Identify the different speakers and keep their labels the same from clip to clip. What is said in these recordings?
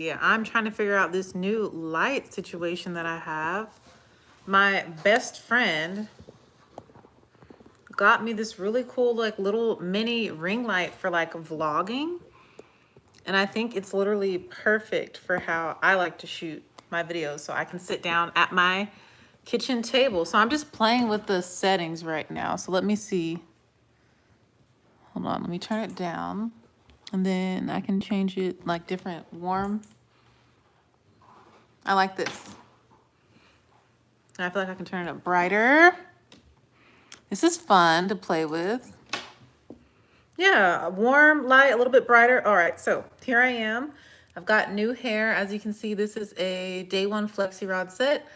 Speaker 1: Yeah, I'm trying to figure out this new light situation that I have. My best friend got me this really cool like little mini ring light for like vlogging. And I think it's literally perfect for how I like to shoot my videos. So I can sit down at my kitchen table. So I'm just playing with the settings right now. So let me see. Hold on, let me turn it down. And then I can change it like different warm. I like this. And I feel like I can turn it up brighter. This is fun to play with. Yeah, a warm light, a little bit brighter. All right, so here I am. I've got new hair. As you can see, this is a day one flexi rod set.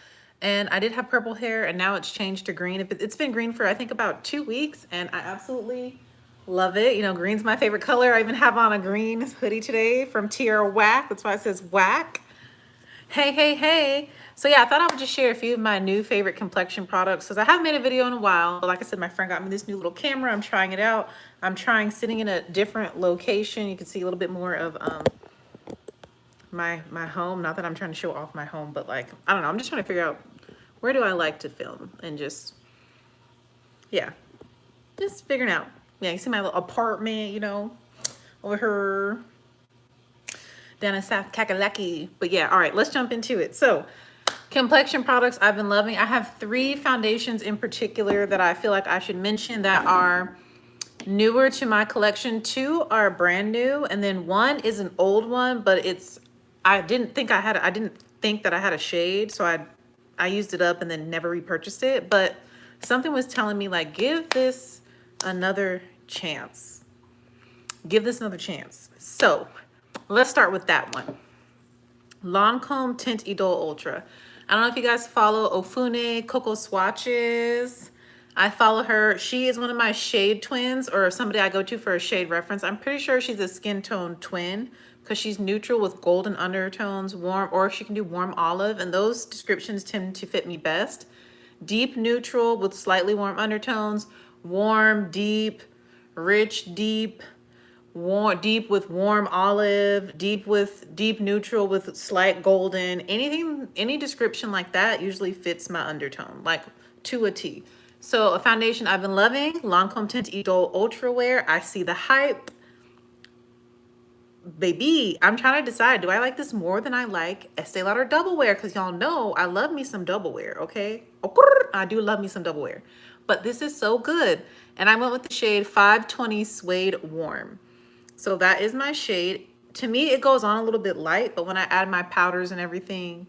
Speaker 1: And I did have purple hair and now it's changed to green. It's been green for I think about 2 weeks and I absolutely love it. You know, green's my favorite color. I even have on a green hoodie today from Tierra Whack. That's why it says Whack. Hey, hey, hey. So yeah, I thought I would just share a few of my new favorite complexion products because I haven't made a video in a while. But like I said, my friend got me this new little camera. I'm trying it out. I'm trying sitting in a different location. You can see a little bit more of my home. Not that I'm trying to show off my home, but like, I don't know. I'm just trying to figure out where do I like to film and just, yeah, just figuring out. Yeah, you see my little apartment, you know, over here down in South Kakalaki. But yeah, all right, let's jump into it. So complexion products I've been loving. I have 3 foundations in particular that I feel like I should mention that are newer to my collection. 2 are brand new, and then 1 is an old one, but I didn't think that I had a shade, so I used it up and then never repurchased it. But something was telling me like, give this another chance. Give this another chance. So let's start with that one. Lancome Tint Idole Ultra. I don't know if you guys follow Ofune Coco Swatches. I follow her. She is one of my shade twins or somebody I go to for a shade reference. I'm pretty sure she's a skin tone twin because she's neutral with golden undertones, warm, or she can do warm olive, and those descriptions tend to fit me best. Deep neutral with slightly warm undertones, warm, deep, rich, deep, warm, deep with warm olive, deep neutral with slight golden. Anything, any description like that usually fits my undertone, like to a T. So a foundation I've been loving, Lancome Tint Idole Ultra Wear. I see the hype. Baby, I'm trying to decide, do I like this more than I like Estee Lauder Double Wear? Because y'all know I love me some Double Wear, okay? I do love me some Double Wear. But this is so good. And I went with the shade 520 Suede Warm. So that is my shade. To me, it goes on a little bit light, but when I add my powders and everything,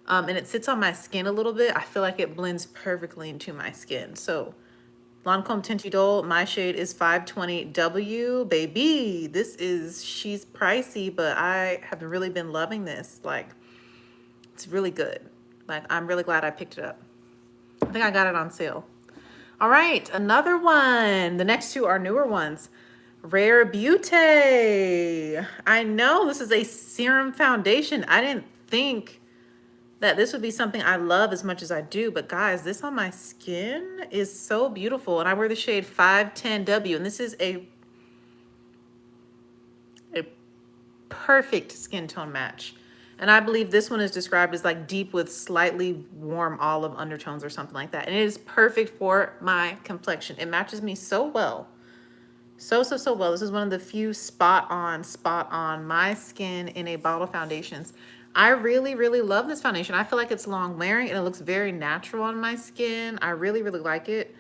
Speaker 1: and it sits on my skin a little bit, I feel like it blends perfectly into my skin. So Lancome Tint Idole, my shade is 520W. Baby, she's pricey, but I have really been loving this. Like, it's really good. Like, I'm really glad I picked it up. I think I got it on sale. All right, another one. The next 2 are newer ones. Rare Beauty. I know this is a serum foundation. I didn't think that this would be something I love as much as I do, but guys, this on my skin is so beautiful. And I wear the shade 510W, and this is a perfect skin tone match. And I believe this one is described as like deep with slightly warm olive undertones or something like that. And it is perfect for my complexion. It matches me so well. So well. This is one of the few spot on my skin in a bottle foundations. I really love this foundation. I feel like it's long wearing and it looks very natural on my skin. I really like it.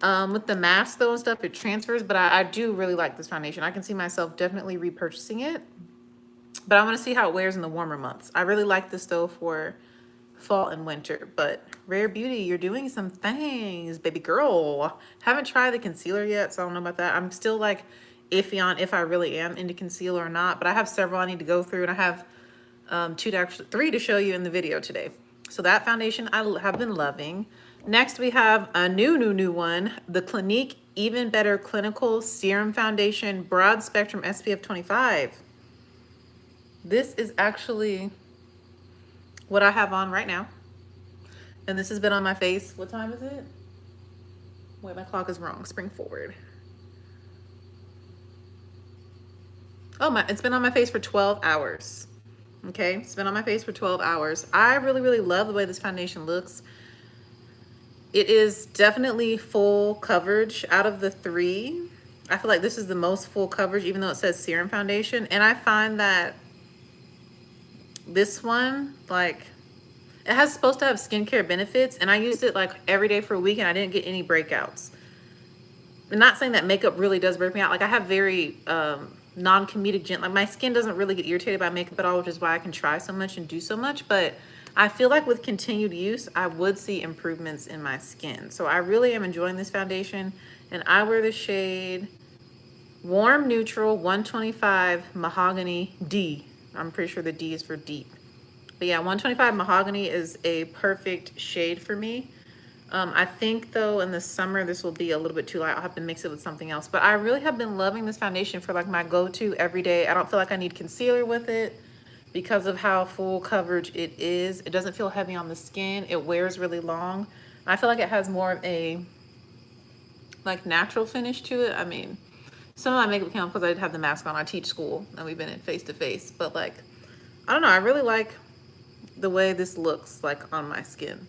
Speaker 1: With the mask though and stuff, it transfers, but I do really like this foundation. I can see myself definitely repurchasing it, but I want to see how it wears in the warmer months. I really like this though for fall and winter. But Rare Beauty, you're doing some things, baby girl. Haven't tried the concealer yet, so I don't know about that. I'm still like iffy on if I really am into concealer or not, but I have several I need to go through, and I have 3 to show you in the video today. So that foundation I have been loving. Next we have a new one, the Clinique Even Better Clinical Serum Foundation Broad Spectrum SPF 25. This is actually what I have on right now. And this has been on my face. What time is it? Wait, my clock is wrong. Spring forward. Oh, it's been on my face for 12 hours. Okay, it's been on my face for 12 hours. I really, really love the way this foundation looks. It is definitely full coverage out of the three. I feel like this is the most full coverage, even though it says serum foundation. And I find that this one, like, it has supposed to have skincare benefits, and I used it like every day for a week and I didn't get any breakouts. I'm not saying that makeup really does break me out. Like, I have very non-comedic like my skin doesn't really get irritated by makeup at all, which is why I can try so much and do so much. But I feel like with continued use, I would see improvements in my skin. So I really am enjoying this foundation, and I wear the shade Warm Neutral 125 Mahogany D. I'm pretty sure the D is for deep. But yeah, 125 Mahogany is a perfect shade for me. I think though in the summer this will be a little bit too light. I'll have to mix it with something else. But I really have been loving this foundation for like my go-to every day. I don't feel like I need concealer with it because of how full coverage it is. It doesn't feel heavy on the skin. It wears really long. I feel like it has more of a like natural finish to it. I mean, some of my makeup came off because I did have the mask on. I teach school and we've been in face to face. But like, I don't know. I really like the way this looks like on my skin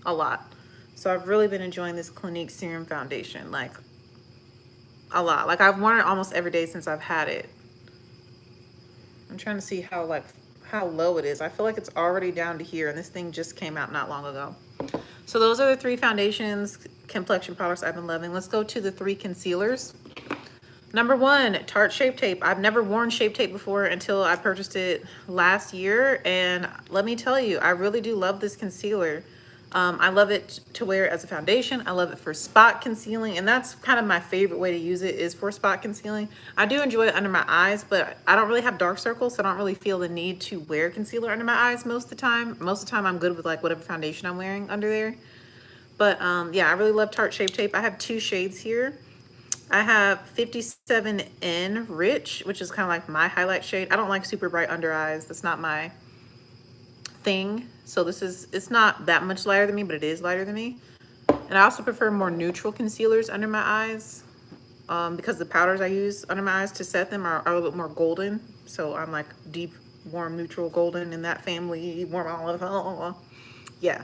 Speaker 1: a lot. So I've really been enjoying this Clinique Serum Foundation, like a lot. Like I've worn it almost every day since I've had it. I'm trying to see how low it is. I feel like it's already down to here, and this thing just came out not long ago. So those are the three foundations, complexion products I've been loving. Let's go to the three concealers. Number one, Tarte Shape Tape. I've never worn Shape Tape before until I purchased it last year, and let me tell you, I really do love this concealer. I love it to wear as a foundation. I love it for spot concealing, and that's kind of my favorite way to use it is for spot concealing. I do enjoy it under my eyes, but I don't really have dark circles, so I don't really feel the need to wear concealer under my eyes most of the time. Most of the time I'm good with like whatever foundation I'm wearing under there. But yeah, I really love Tarte Shape Tape. I have two shades here. I have 57N Rich, which is kind of like my highlight shade. I don't like super bright under eyes. That's not my thing. So it's not that much lighter than me, but it is lighter than me. And I also prefer more neutral concealers under my eyes because the powders I use under my eyes to set them are a little bit more golden. So I'm like deep, warm, neutral, golden in that family, warm olive. Yeah.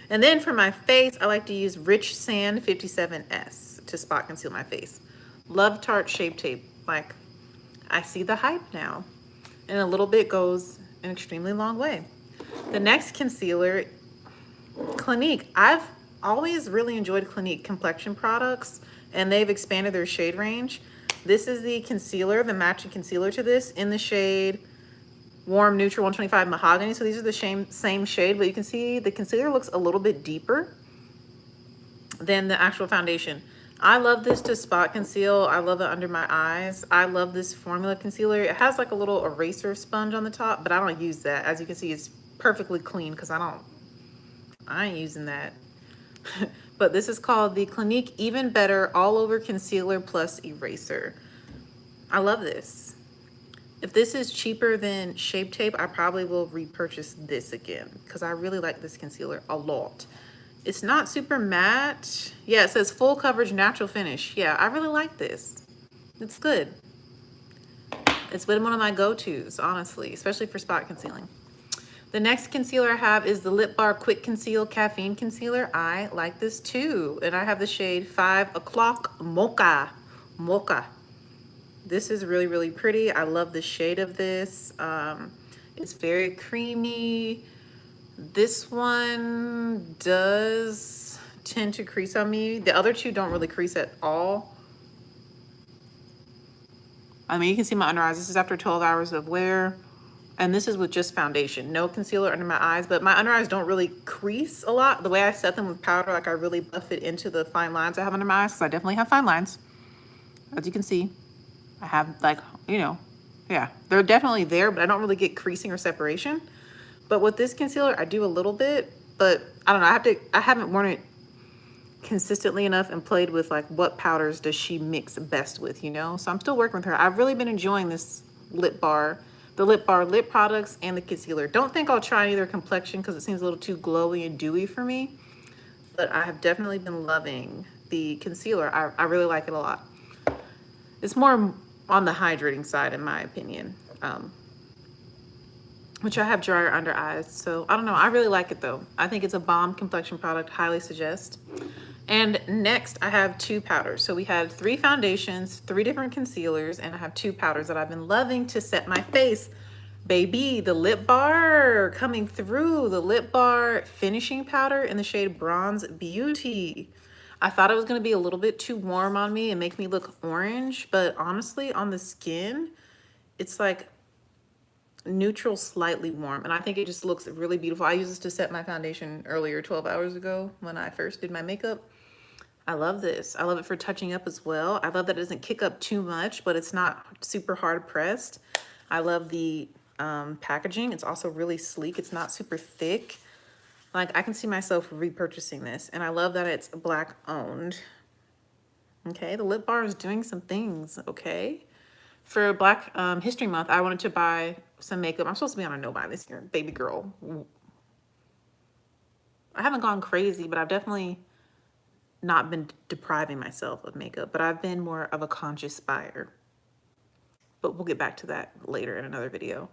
Speaker 1: And then for my face, I like to use Rich Sand 57S to spot conceal my face. Love Tarte Shape Tape. Like, I see the hype now. And a little bit goes an extremely long way. The next concealer, Clinique. I've always really enjoyed Clinique complexion products, and they've expanded their shade range. This is the concealer, the matching concealer to this in the shade Warm Neutral 125 Mahogany. So these are the same shade, but you can see the concealer looks a little bit deeper than the actual foundation. I love this to spot conceal. I love it under my eyes. I love this formula concealer. It has like a little eraser sponge on the top, but I don't use that. As you can see, it's perfectly clean because I ain't using that. But this is called the Clinique Even Better All Over Concealer Plus Eraser. I love this. If this is cheaper than Shape Tape, I probably will repurchase this again because I really like this concealer a lot. It's not super matte. Yeah, it says full coverage, natural finish. Yeah, I really like this. It's good. It's been one of my go-tos, honestly, especially for spot concealing. The next concealer I have is the Lip Bar Quick Conceal Caffeine Concealer. I like this too. And I have the shade 5 O'Clock Mocha. Mocha. This is really, really pretty. I love the shade of this. It's very creamy. This one does tend to crease on me. The other two don't really crease at all. I mean, you can see my under eyes. This is after 12 hours of wear. And this is with just foundation. No concealer under my eyes. But my under eyes don't really crease a lot. The way I set them with powder, like I really buff it into the fine lines I have under my eyes. Because I definitely have fine lines. As you can see. I have like, you know, yeah. They're definitely there, but I don't really get creasing or separation. But with this concealer, I do a little bit, but I don't know. I haven't worn it consistently enough and played with like what powders does she mix best with, you know? So I'm still working with her. I've really been enjoying this lip bar, the lip bar lip products and the concealer. Don't think I'll try either complexion because it seems a little too glowy and dewy for me, but I have definitely been loving the concealer. I really like it a lot. It's more on the hydrating side in my opinion. which I have drier under eyes. So I don't know. I really like it though. I think it's a bomb complexion product. Highly suggest. And next I have 2 powders. So we had 3 foundations, 3 different concealers, and I have 2 powders that I've been loving to set my face. Baby, the Lip Bar coming through. The Lip Bar finishing powder in the shade Bronze Beauty. I thought it was going to be a little bit too warm on me and make me look orange, but honestly on the skin, it's like neutral, slightly warm, and I think it just looks really beautiful. I used this to set my foundation earlier 12 hours ago when I first did my makeup. I love this. I love it for touching up as well. I love that it doesn't kick up too much, but it's not super hard pressed. I love the packaging. It's also really sleek. It's not super thick. Like, I can see myself repurchasing this, and I love that it's Black owned. Okay, the Lip Bar is doing some things, okay? For Black History Month, I wanted to buy some makeup. I'm supposed to be on a no buy this year, baby girl. I haven't gone crazy, but I've definitely not been depriving myself of makeup, but I've been more of a conscious buyer. But we'll get back to that later in another video.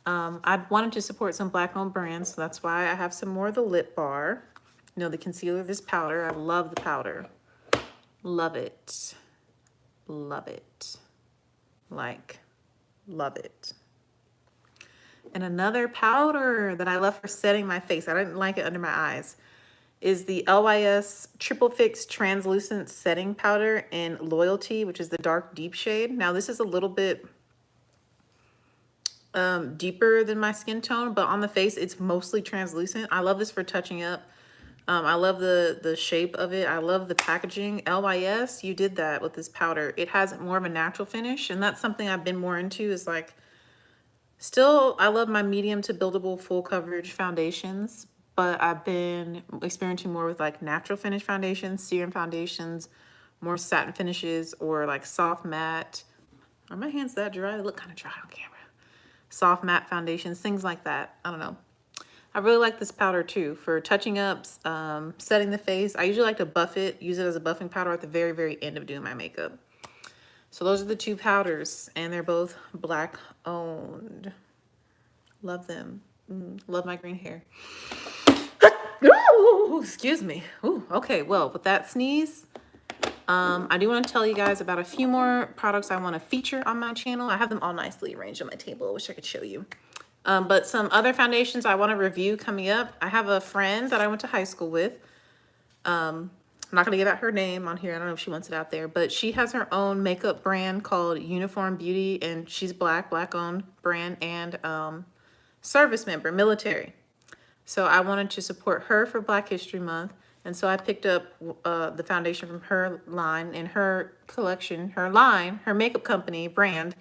Speaker 1: I wanted to support some Black owned brands, so that's why I have some more of the Lip Bar. You know, the concealer, this powder. I love the powder. Love it. Love it. Like, love it. And another powder that I love for setting my face, I didn't like it under my eyes, is the LYS Triple Fix Translucent Setting Powder in Loyalty, which is the dark deep shade. Now this is a little bit deeper than my skin tone, but on the face it's mostly translucent. I love this for touching up. I love the shape of it. I love the packaging. LYS, you did that with this powder. It has more of a natural finish, and that's something I've been more into, is like, still, I love my medium to buildable full coverage foundations, but I've been experimenting more with like natural finish foundations, serum foundations, more satin finishes, or like soft matte. Are my hands that dry? They look kind of dry on camera. Soft matte foundations, things like that. I don't know. I really like this powder too for touching ups, setting the face. I usually like to buff it, use it as a buffing powder at the very, very end of doing my makeup. So those are the 2 powders, and they're both Black owned. Love them. Love my green hair. Ooh, excuse me. Ooh, okay, well, with that sneeze, I do want to tell you guys about a few more products I want to feature on my channel. I have them all nicely arranged on my table. I wish I could show you. But some other foundations I want to review coming up. I have a friend that I went to high school with. I'm not going to give out her name on here. I don't know if she wants it out there, but she has her own makeup brand called Uniform Beauty, and she's Black owned brand, and service member, military. So I wanted to support her for Black History Month. And so I picked up the foundation from her line, in her collection, her line, her makeup company brand.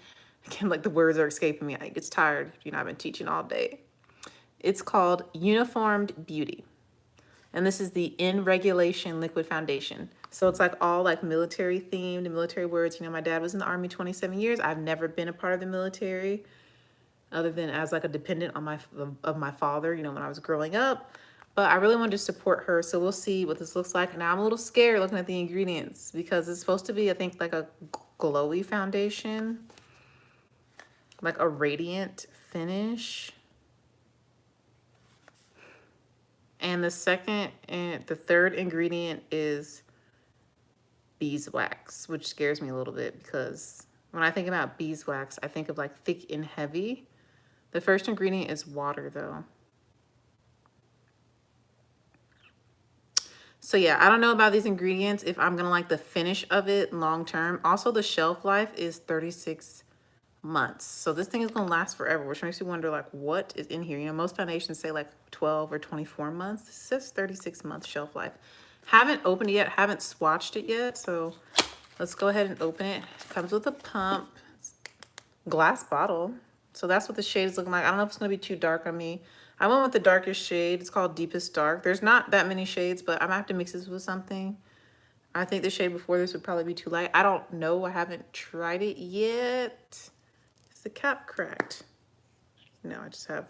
Speaker 1: Again, like the words are escaping me. I get tired. You know, I've been teaching all day. It's called Uniformed Beauty. And this is the In Regulation Liquid Foundation. So it's like all like military themed and military words. You know, my dad was in the Army 27 years. I've never been a part of the military, other than as like a dependent on my father, you know, when I was growing up. But I really wanted to support her, so we'll see what this looks like. Now I'm a little scared looking at the ingredients, because it's supposed to be, I think, like a glowy foundation, like a radiant finish. And the second and the third ingredient is beeswax, which scares me a little bit, because when I think about beeswax, I think of like thick and heavy. The first ingredient is water though. So yeah, I don't know about these ingredients, if I'm gonna like the finish of it long term. Also, the shelf life is 36 months. So this thing is gonna last forever, which makes you wonder like what is in here. You know, most foundations say like 12 or 24 months. This says 36 months shelf life. Haven't opened it yet, haven't swatched it yet. So let's go ahead and open it. Comes with a pump, glass bottle. So that's what the shade is looking like. I don't know if it's gonna be too dark on me. I went with the darkest shade. It's called Deepest Dark. There's not that many shades, but I'm gonna have to mix this with something. I think the shade before this would probably be too light. I don't know. I haven't tried it yet. Is the cap cracked? No, I just have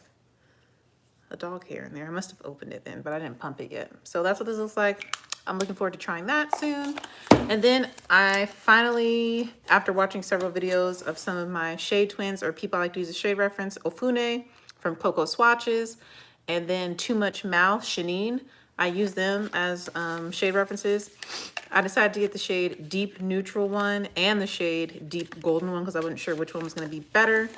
Speaker 1: a dog hair in there. I must have opened it then, but I didn't pump it yet. So that's what this looks like. I'm looking forward to trying that soon. And then I finally, after watching several videos of some of my shade twins, or people I like to use a shade reference, Ofune from Cocoa Swatches, and then Too Much Mouth, Shanine. I use them as shade references. I decided to get the shade Deep Neutral one and the shade Deep Golden one because I wasn't sure which one was going to be better.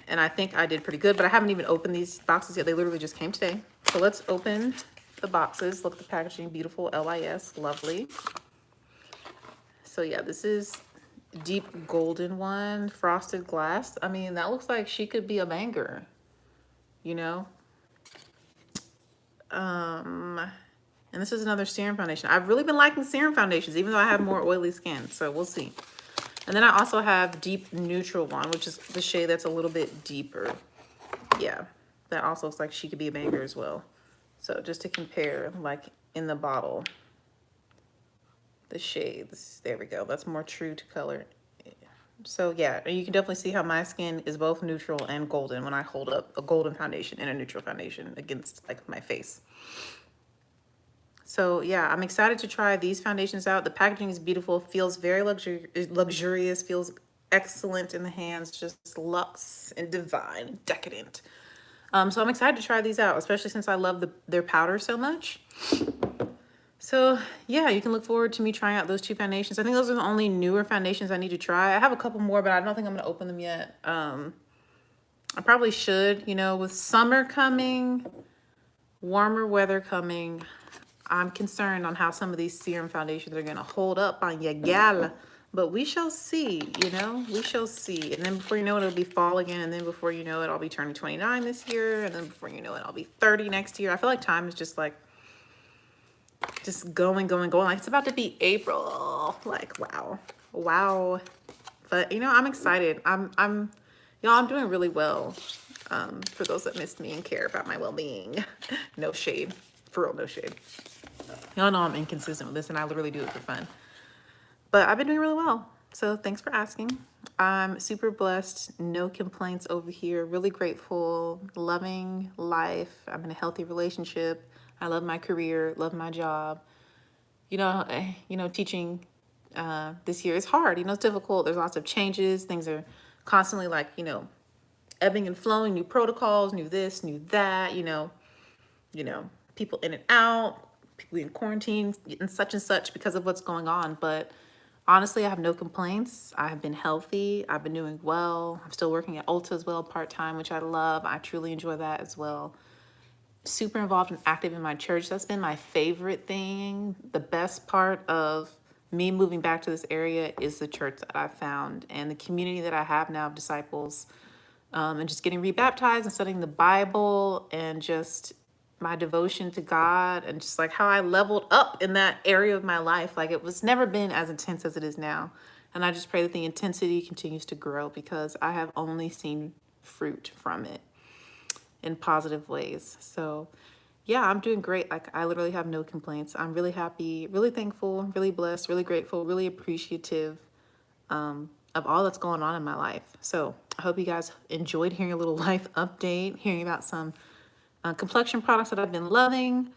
Speaker 1: And I think I did pretty good, but I haven't even opened these boxes yet. They literally just came today. So let's open the boxes. Look at the packaging, beautiful, LIS, lovely. So yeah, this is Deep Golden one, Frosted Glass. I mean, that looks like she could be a banger, you know? And this is another serum foundation. I've really been liking serum foundations, even though I have more oily skin, so we'll see. And then I also have Deep Neutral one, which is the shade that's a little bit deeper. Yeah, that also looks like she could be a banger as well. So just to compare, like in the bottle, the shades, there we go. That's more true to color. So yeah, you can definitely see how my skin is both neutral and golden when I hold up a golden foundation and a neutral foundation against like my face. So yeah, I'm excited to try these foundations out. The packaging is beautiful, feels very luxurious, feels excellent in the hands, just luxe and divine, decadent. So I'm excited to try these out, especially since I love their powder so much. So yeah, you can look forward to me trying out those two foundations. I think those are the only newer foundations I need to try. I have a couple more, but I don't think I'm gonna open them yet. I probably should, you know, with summer coming, warmer weather coming, I'm concerned on how some of these serum foundations are gonna hold up on your gal, but we shall see, you know, we shall see. And then before you know it, it'll be fall again. And then before you know it, I'll be turning 29 this year. And then before you know it, I'll be 30 next year. I feel like time is just like, just going. Like it's about to be April. Like, wow. But you know, I'm excited. I'm doing really well. For those that missed me and care about my well-being. No shade, for real, no shade. Y'all know I'm inconsistent with this and I literally do it for fun. But I've been doing really well. So thanks for asking. I'm super blessed. No complaints over here. Really grateful. Loving life. I'm in a healthy relationship. I love my career. Love my job. You know, teaching this year is hard. You know, it's difficult. There's lots of changes. Things are constantly like, you know, ebbing and flowing. New protocols, new this, new that. You know, people in and out. People in quarantine and such because of what's going on. But honestly, I have no complaints. I have been healthy. I've been doing well. I'm still working at Ulta as well, part-time, which I love. I truly enjoy that as well. Super involved and active in my church. That's been my favorite thing. The best part of me moving back to this area is the church that I found and the community that I have now of disciples, and just getting rebaptized and studying the Bible and just my devotion to God and just like how I leveled up in that area of my life. Like it was never been as intense as it is now. And I just pray that the intensity continues to grow because I have only seen fruit from it in positive ways. So yeah, I'm doing great. Like I literally have no complaints. I'm really happy, really thankful, really blessed, really grateful, really appreciative of all that's going on in my life. So I hope you guys enjoyed hearing a little life update, hearing about some complexion products that I've been loving.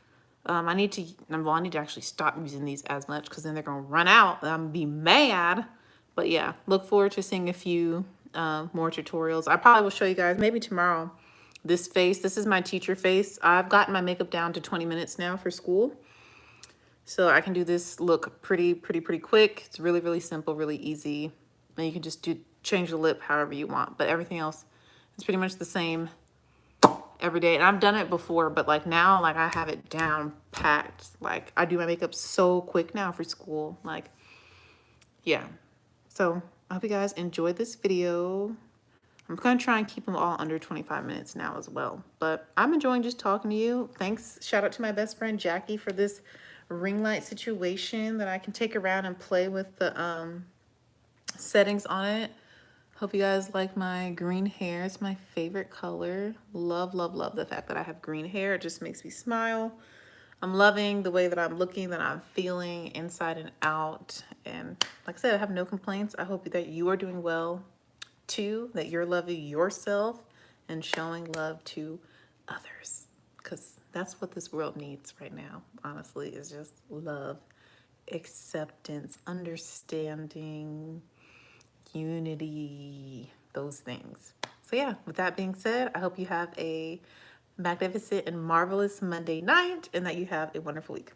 Speaker 1: I need to actually stop using these as much because then they're going to run out and I'm going to be mad. But yeah, look forward to seeing a few more tutorials. I probably will show you guys maybe tomorrow this face. This is my teacher face. I've gotten my makeup down to 20 minutes now for school. So I can do this look pretty quick. It's really, really simple, really easy. And you can just change the lip however you want. But everything else is pretty much the same every day. And I've done it before, but like now, like I have it down packed. Like I do my makeup so quick now for school. Like, yeah. So I hope you guys enjoyed this video. I'm going to try and keep them all under 25 minutes now as well. But I'm enjoying just talking to you. Thanks. Shout out to my best friend Jackie for this ring light situation that I can take around and play with the settings on it. Hope you guys like my green hair. It's my favorite color. Love the fact that I have green hair. It just makes me smile. I'm loving the way that I'm looking, that I'm feeling inside and out. And like I said, I have no complaints. I hope that you are doing well too, that you're loving yourself and showing love to others. Because that's what this world needs right now, honestly, is just love, acceptance, understanding, unity, those things. So So yeah, with that being said, I hope you have a magnificent and marvelous Monday night and that you have a wonderful week.